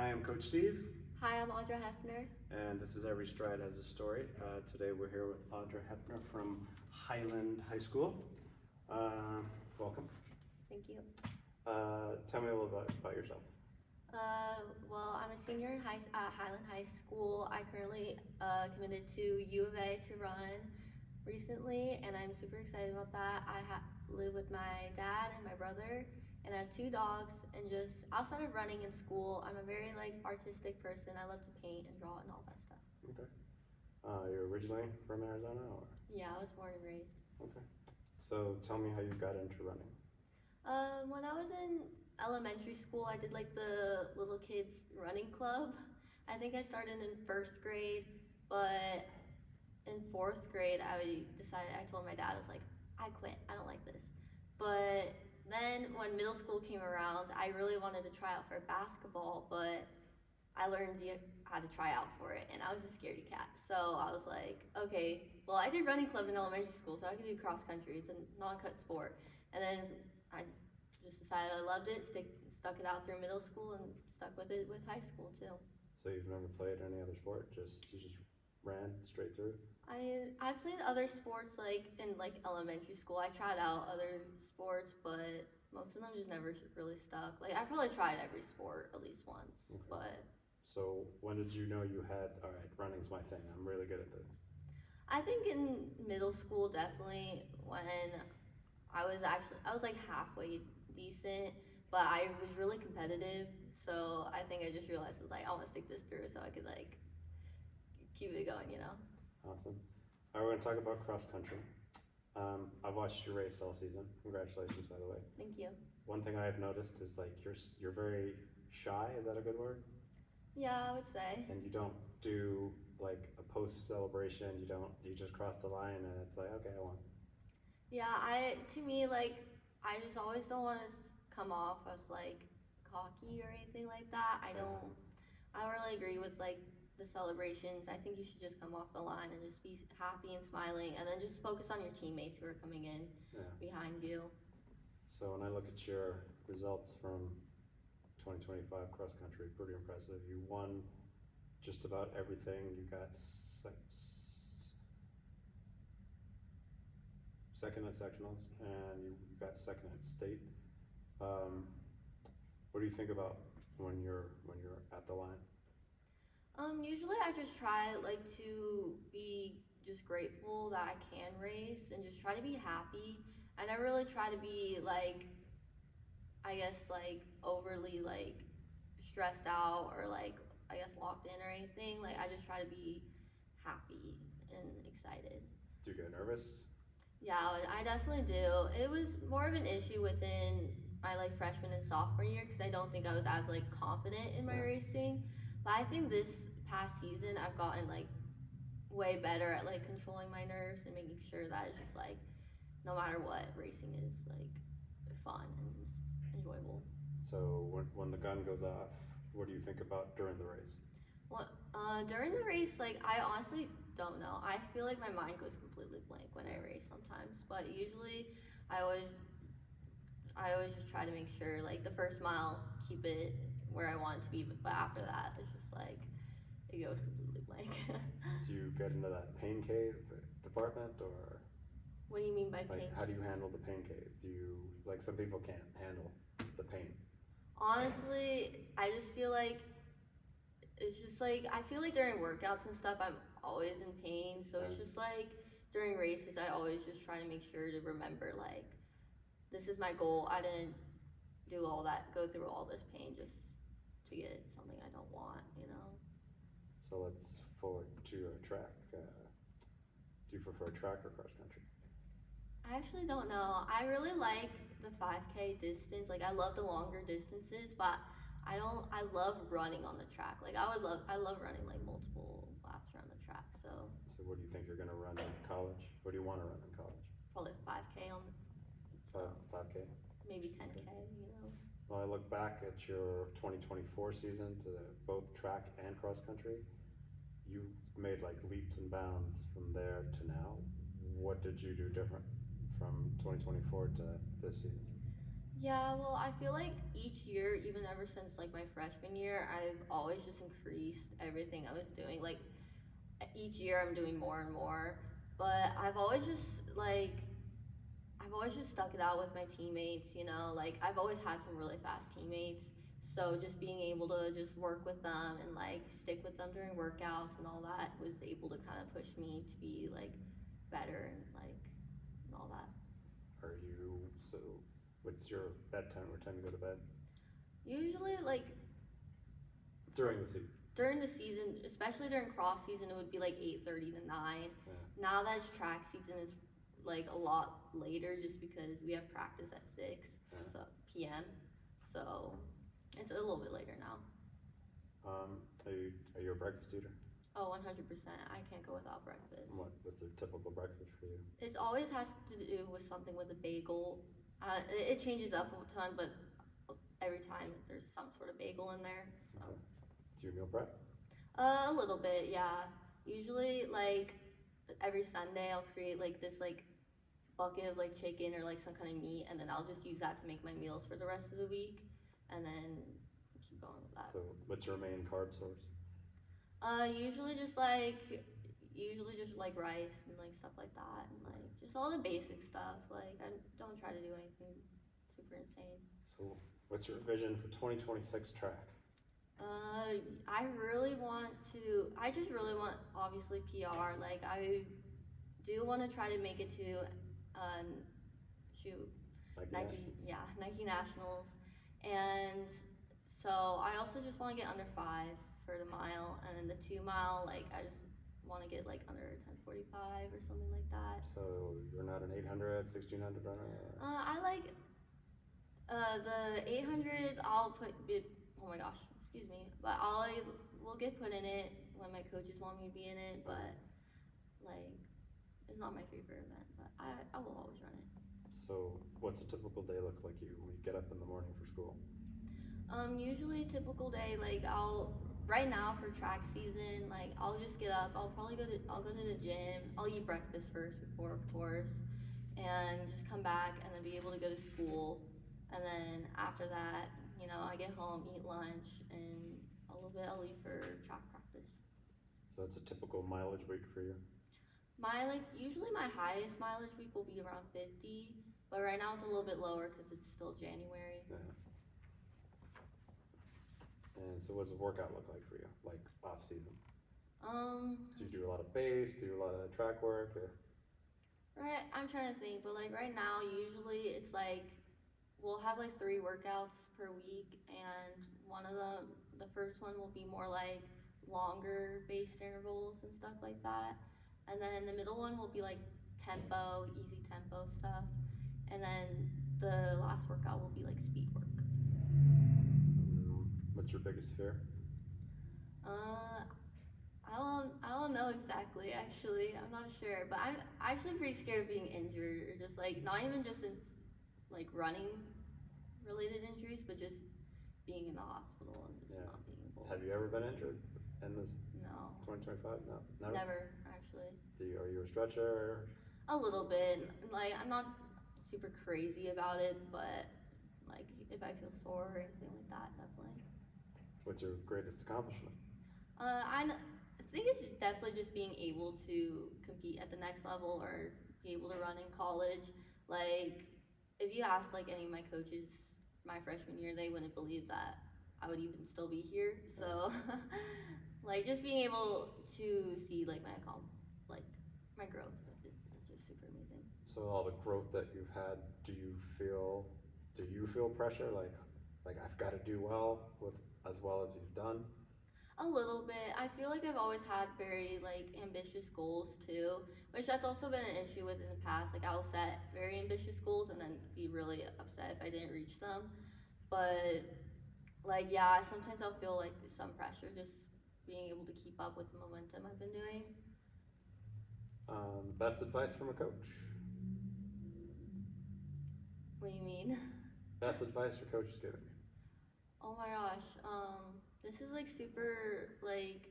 Hi, I'm Coach Steve. Hi, I'm Audra Huempfner. And this is Every Stride Has a Story. Today we're here with Audra Huempfner from Highland High School. Welcome. Thank you. Tell me a little bit about yourself. Well, I'm a senior at Highland High School. I currently committed to U of A to run recently, and I'm super excited about that. I live with my dad and my brother, and I have 2 dogs. And just outside of running in school, I'm a very artistic person. I love to paint and draw and all that stuff. Okay. You're originally from Arizona, or? Yeah, I was born and raised. Okay. So tell me how you got into running. When I was in elementary school, I did the little kids running club. I think I started in 1st grade, but in 4th grade, I told my dad, I was like, I quit, I don't like this. But then when middle school came around, I really wanted to try out for basketball, but I learned how to try out for it, and I was a scaredy cat. So I was like, okay, well, I did running club in elementary school, so I could do cross country. It's a non-cut sport. And then I just decided I loved it, stuck it out through middle school, and stuck with it with high school too. So you've never played any other sport? You just ran straight through? I played other sports in elementary school. I tried out other sports, but most of them just never really stuck. I probably tried every sport at least once, Okay. but. So when did you know you had, all right, running's my thing, I'm really good at this? I think in middle school, definitely, when I was halfway decent, but I was really competitive. So I think I just realized I want to stick this through so I could keep it going. Awesome. All right, we're gonna talk about cross country. I've watched your race all season. Congratulations, by the way. Thank you. One thing I've noticed is you're very shy. Is that a good word? Yeah, I would say. And you don't do a post celebration. You just cross the line and it's okay, I won. Yeah, to me I just always don't want to come off as cocky or anything like that. I don't really agree with the celebrations. I think you should just come off the line and just be happy and smiling, and then just focus on your teammates who are coming in behind you. So when I look at your results from 2025 cross country, pretty impressive. You won just about everything. You got second at sectionals, and you got second at state. What do you think about when you're at the line? Usually I just try to be just grateful that I can race and just try to be happy. I never really try to be I guess overly stressed out or I guess locked in or anything. I just try to be happy and excited. Do you get nervous? Yeah, I definitely do. It was more of an issue within my freshman and sophomore year because I don't think I was as confident in my racing. But I think this past season I've gotten way better at controlling my nerves and making sure that it's just no matter what, racing is fun and just enjoyable. So when the gun goes off, what do you think about during the race? Well, during the race, I honestly don't know. I feel my mind goes completely blank when I race sometimes, but usually I always just try to make sure the first mile, keep it where I want it to be, but after that it's just it goes completely blank. Do you get into that pain cave department, or? What do you mean by pain? How do you handle the pain cave? Some people can't handle the pain. Honestly, I just feel it's just I feel during workouts and stuff I'm always in pain, so it's just during races I always just try to make sure to remember this is my goal. I didn't go through all this pain just to get something I don't want. So let's forward to your track. Do you prefer track or cross country? I actually don't know. I really like the 5K distance. I love the longer distances, but I love running on the track. I love running multiple laps around the track. So what do you think you're gonna run in college? What do you want to run in college? Probably 5K on the 5K? Maybe 10K, Well, I look back at your 2024 season to both track and cross country. You made leaps and bounds from there to now. What did you do different from 2024 to this season? Yeah, well, I feel like each year, even ever since like my freshman year, I've always just increased everything I was doing. Like each year, I'm doing more and more. But I've always just stuck it out with my teammates. You know, like I've always had some really fast teammates. So just being able to just work with them and like stick with them during workouts and all that was able to kind of push me to be like better and like and all that. Are you, so what's your bedtime, what time you go to bed? Usually, like During the season? during the season, especially during cross season, it would be like 8:30 to 9. Yeah. Now that it's track season, it's like a lot later just because we have practice at 6 Yeah. p.m. So it's a little bit later now. Are you a breakfast eater? Oh, 100%. I can't go without breakfast. What's a typical breakfast for you? It always has to do with something with a bagel. It changes up a ton, but every time there's some sort of bagel in there. So. Okay. Do you meal prep? A little bit, yeah. Usually, like every Sunday, I'll create like this like bucket of like chicken or like some kind of meat, and then I'll just use that to make my meals for the rest of the week, and then keep going with that. So what's your main carb source? Usually just like rice and like stuff like that, and like just all the basic stuff. Like I don't try to do anything super insane. So what's your vision for 2026 track? I just really want obviously PR. Like I do want to try to make it to, shoot, Nike, Nationals? yeah, Nike Nationals, and so I also just want to get under 5 for the mile, and then the 2 mile, like I just want to get like under 10:45 or something like that. So you're not an 800, 1600 runner? I like the 800. I'll put it. Oh my gosh, excuse me, but will get put in it when my coaches want me to be in it, but like it's not my favorite event, but I will always run it. So what's a typical day look like you when you get up in the morning for school? Usually a typical day, like right now for track season, like I'll just get up, I'll go to the gym, I'll eat breakfast first before, of course, and just come back and then be able to go to school, and then after that, you know, I get home, eat lunch, and a little bit I'll leave for track practice. So that's a typical mileage week for you? Usually my highest mileage week will be around 50, but right now it's a little bit lower because it's still January. Yeah. And so what's the workout look like for you, like off season? Do you do a lot of base, do you do a lot of track work, or? Right, I'm trying to think, but like right now, usually it's like we'll have like 3 workouts per week, and one of them, the first one will be more like longer based intervals and stuff like that, and then the middle one will be like tempo, easy tempo stuff, and then the last workout will be like speed work. What's your biggest fear? I don't know exactly. Actually, I'm not sure, but I'm actually pretty scared of being injured, or just like not even just in like running related injuries, but just being in the hospital and just not being able. Have you ever been injured in this? No. 2025? No. Never? Never, actually. Are you a stretcher? A little bit. Like I'm not super crazy about it, but like if I feel sore or anything like that, definitely. What's your greatest accomplishment? I think it's just definitely just being able to compete at the next level or be able to run in college. Like, if you ask like any of my coaches my freshman year, they wouldn't believe that I would even still be here. So, like, just being able to see like my growth, it's just super amazing. So all the growth that you've had, do you feel pressure? Like I've got to do well with as well as you've done? A little bit. I feel like I've always had very like ambitious goals too, which that's also been an issue with in the past. Like I'll set very ambitious goals and then be really upset if I didn't reach them. But like yeah, sometimes I'll feel like some pressure just being able to keep up with the momentum I've been doing. Best advice from a coach? What do you mean? Best advice your coach is giving you? Oh my gosh. This is like super like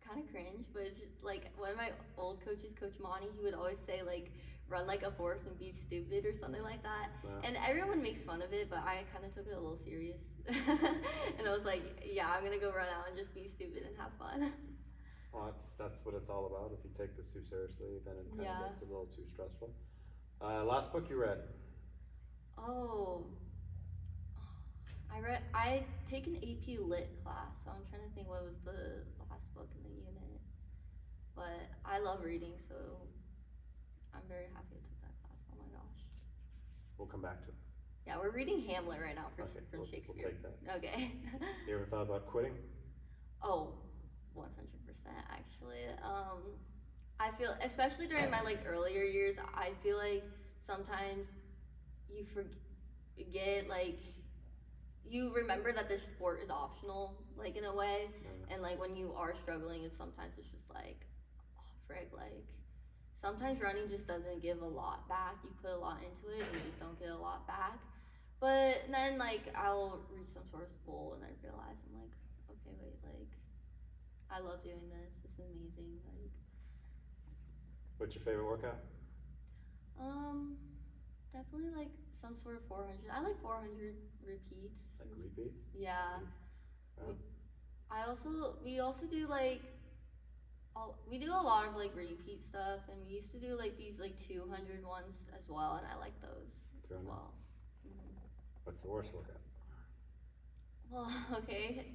kind of cringe, but it's just like one of my old coaches, Coach Monty, he would always say like run like a horse and be stupid or something like that. Yeah. And everyone makes fun of it, but I kind of took it a little serious. And I was like, yeah, I'm gonna go run out and just be stupid and have fun. Well, that's what it's all about. If you take this too seriously, then it kind of gets a little too stressful. Last book you read? Oh, I take an AP Lit class, so I'm trying to think what was the last book in the unit. But I love reading, so I'm very happy I took that class. Oh my gosh. We'll come back to it. Yeah, we're reading Hamlet right now from Shakespeare. We'll take that. Okay. You ever thought about quitting? Oh, 100% actually. I feel, especially during my like earlier years, I feel like sometimes you forget, like, you remember that this sport is optional, like in a way, and like when you are struggling, it's sometimes it's just like, oh frick, like sometimes running just doesn't give a lot back. You put a lot into it, and you just don't get a lot back. But then like I'll reach some sort of goal, and I realize I'm like, okay, wait, like I love doing this. It's amazing. Like, What's your favorite workout? definitely like some sort of 400. I like 400 repeats. Like repeats? Yeah. Oh. We also do like we do a lot of like repeat stuff, and we used to do like these like 200 ones as well, and I like those as 200s? well. Mm-hmm. What's the worst workout? Well, okay.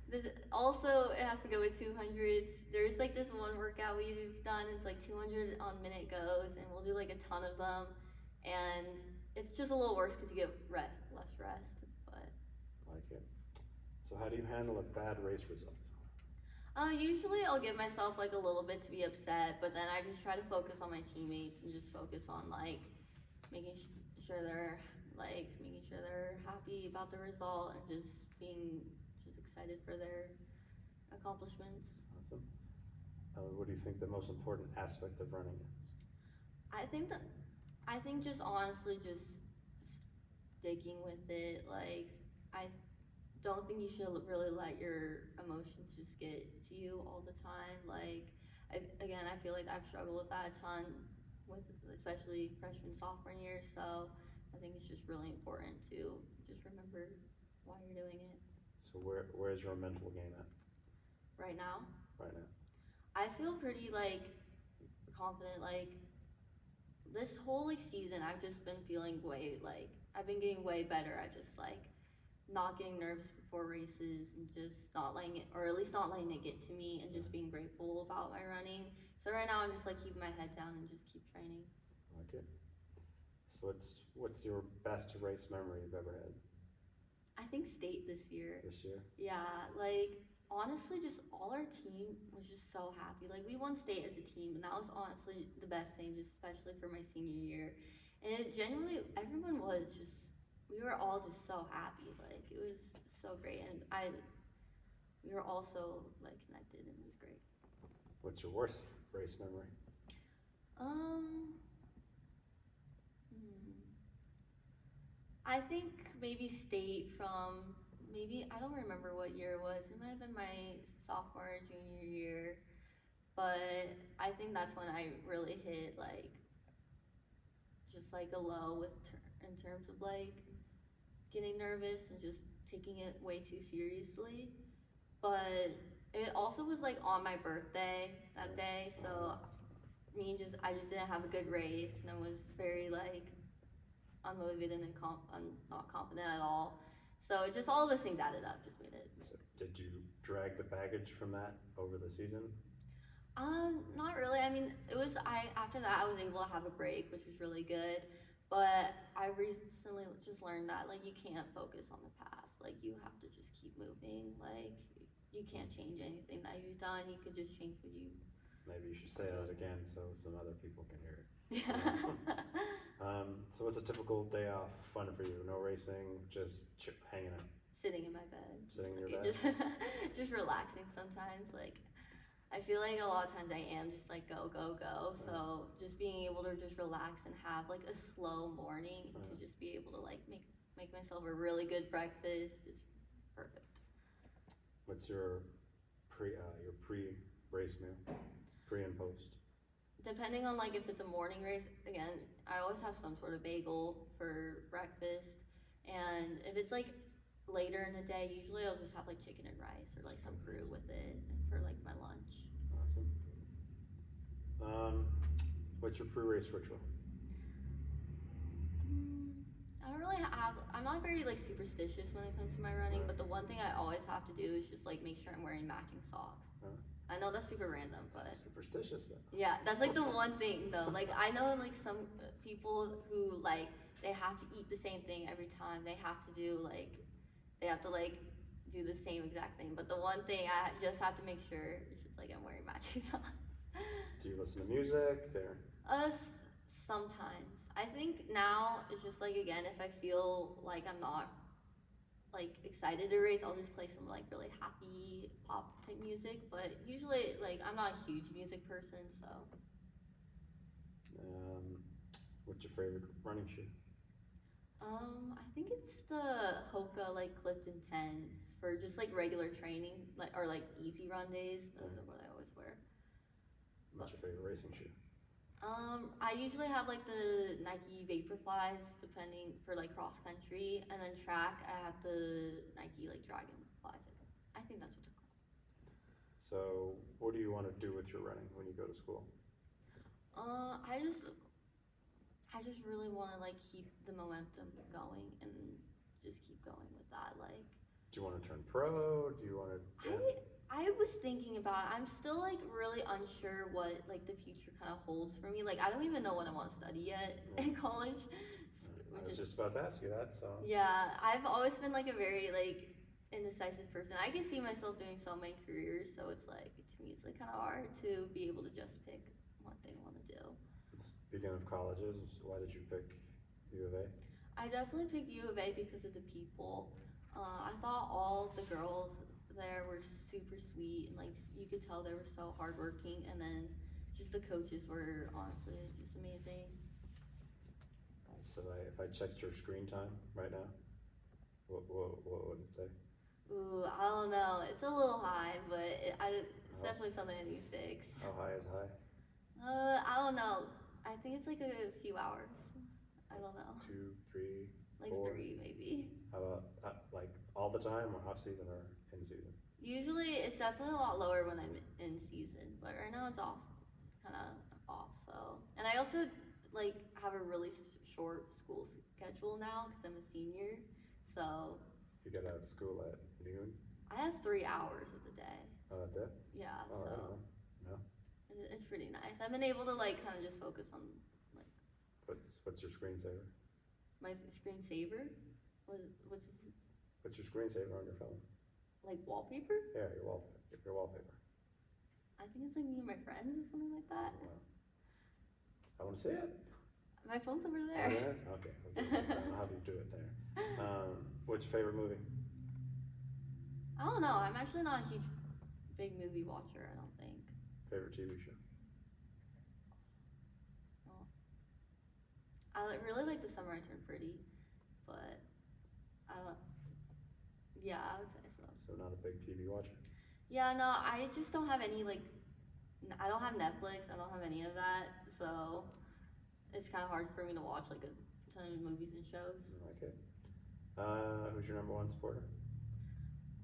This also, it has to go with 200s. There's like this one workout we've done. It's like 200 on minute goes, and we'll do like a ton of them, and it's just a little worse because you get less rest. But I like it. So how do you handle a bad race results? usually I'll give myself like a little bit to be upset, but then I just try to focus on my teammates and just focus on like making sure they're happy about the result, and just being just excited for their accomplishments. Awesome. What do you think the most important aspect of running is? I think just honestly just sticking with it. Like, I don't think you should really let your emotions just get to you all the time. Like, I feel like I've struggled with that a ton, with especially freshman, sophomore year. So I think it's just really important to just remember why you're doing it. So where's your mental game at Right now, right now? I feel pretty like confident. Like, this whole like season, I've just been feeling I've been getting way better at just like not getting nervous before races, and just not letting it, or at least not letting it get to me, and just being grateful about my running. So right now I'm just like keeping my head down and just keep training. I like it. So what's your best race memory you've ever had? I think state this year. This year? Yeah, like honestly, just all our team was just so happy. Like, we won state as a team, and that was honestly the best thing, just especially for my senior year. And it genuinely, everyone was just, we were all just so happy. Like, it was so great, and we were all so like connected, and it was great. What's your worst race memory? I think maybe state from, I don't remember what year it was. It might have been my sophomore or junior year, but I think that's when I really hit like just like a low in terms of like getting nervous and just taking it way too seriously. But it also was like on my birthday that day, so I just didn't have a good race, and I was very like unmotivated and not confident at all. So it just, all those things added up, just made it. So did you drag the baggage from that over the season? Not really. I mean, after that I was able to have a break, which was really good. But I recently just learned that like you can't focus on the past. Like, you have to just keep moving. Like, you can't change anything that you've done. You could just change what you. Maybe you should say that again so some other people can hear it. Yeah. So what's a typical day off fun for you? No racing, just hanging out? Sitting in my bed. Sitting in your bed? Just relaxing sometimes. Like, I feel like a lot of times I am just like go, go, go. So just being able to just relax and have like a slow morning, to just be able to like make myself a really good breakfast is perfect. What's your pre-race meal? Pre and post? depending on like if it's a morning race, again, I always have some sort of bagel for breakfast. And if it's like later in the day, usually I'll just have like chicken and rice or like some fruit with it for like my lunch. Awesome. What's your pre-race ritual? I don't really have. I'm not very like superstitious when it comes to my running, Right. but the one thing I always have to do is just like make sure I'm wearing matching socks. Huh? I know that's super random, but That's superstitious though. yeah, that's like the one thing though. Like I know like some people who like they have to eat the same thing every time. They have to do like they have to like do the same exact thing. But the one thing I just have to make sure is just like I'm wearing matching socks. Do you listen to music? Or? Sometimes. I think now it's just like again, if I feel like I'm not like excited to race, I'll just play some like really happy pop type music. But usually, like I'm not a huge music person, so. What's your favorite running shoe? I think it's the Hoka like Clifton 10s for just like regular training, like or like easy run days. Those are what I always wear. What's your favorite racing shoe? I usually have like the Nike Vaporflies, depending for like cross country, and then track. I have the Nike like Dragonflies. I think that's what they're called. So, what do you want to do with your running when you go to school? I just really want to like keep the momentum going and just keep going with that. Like, Do you want to turn pro? Do you want to? I was thinking about it. I'm still like really unsure what like the future kind of holds for me. Like I don't even know what I want to study yet in college. I was just about to ask you that. So. Yeah, I've always been like a very like indecisive person. I can see myself doing so many careers, so it's like to me it's like kind of hard to be able to just pick one thing I want to do. Speaking of colleges, why did you pick U of A? I definitely picked U of A because of the people. I thought all the girls there were super sweet and like you could tell they were so hardworking, and then just the coaches were honestly just amazing. So if I checked your screen time right now, what would it say? Ooh, I don't know. It's a little high, but it's definitely something I need to fix. How high is high? I don't know. I think it's like a few hours. I don't know. 2, 3, Like 4? 3 maybe. How about like all the time, or off season, or in season? Usually it's definitely a lot lower when I'm in season, but right now it's off, kind of off. So, and I also like have a really short school schedule now because I'm a senior. So You get out of school at noon. I have 3 hours of the day. Oh, that's it. Yeah. All so right. No. it's pretty nice. I've been able to like kind of just focus on like What's your screensaver? my screensaver. What's your screensaver on your phone? Like wallpaper? Yeah, your wallpaper. I think it's like me and my friends or something like that. Wow. I want to see it. My phone's over Oh, there. yes? Okay. I'll have you do it there. What's your favorite movie? I don't know. I'm actually not a huge, big movie watcher. I don't think. Favorite TV show? Well, really like The Summer I Turned Pretty, but I don't. Yeah, I would say so. So not a big TV watcher. Yeah, no, I just don't have any like. I don't have Netflix. I don't have any of that, so it's kind of hard for me to watch like a ton of movies and shows. Okay. Who's your number one supporter?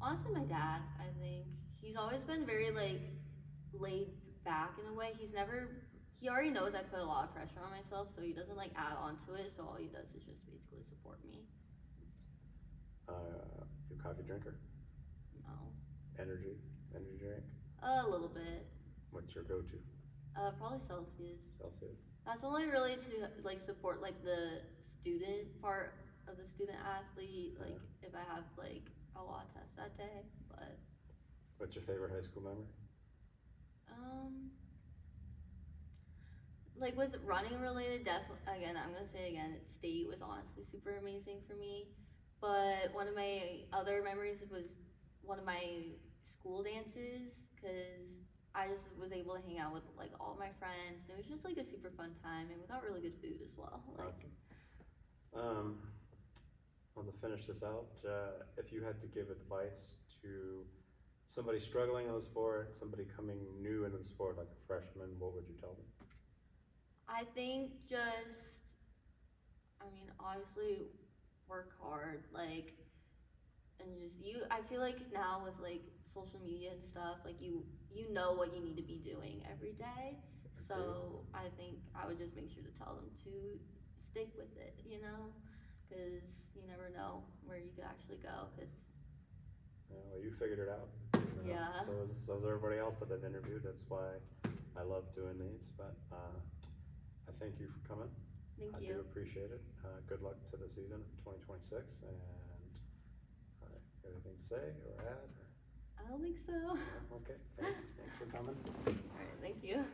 Honestly, my dad. I think he's always been very like laid back in a way. He already knows I put a lot of pressure on myself, so he doesn't like add on to it. So all he does is just basically support me. You a coffee drinker? No. Energy drink? A little bit. What's your go-to? Probably Celsius. Celsius. That's only really to like support like the student part of the student athlete. Like if I have like a lot of tests that day, but. What's your favorite high school memory? Like with running related, definitely. Again, I'm gonna say again, state was honestly super amazing for me. But one of my other memories was one of my school dances because I just was able to hang out with like all my friends. And it was just like a super fun time, and we got really good food as well. Like, awesome. Well, to finish this out, if you had to give advice to somebody struggling in the sport, somebody coming new into the sport, like a freshman, what would you tell them? I think just, I mean, obviously work hard, like, and just I feel like now with like social media and stuff, like you know what you need to be doing every day. So I think I would just make sure to tell them to stick with it, you know, because you never know where you could actually go. Cause Yeah, well, you figured it out. yeah, So is everybody else that I've interviewed. That's why I love doing these. But I thank you for coming. thank I you. do appreciate it. Good luck to the season of 2026. And got anything to say or add? Or? I don't think so. No? Okay. Thanks for coming. All right, thank you.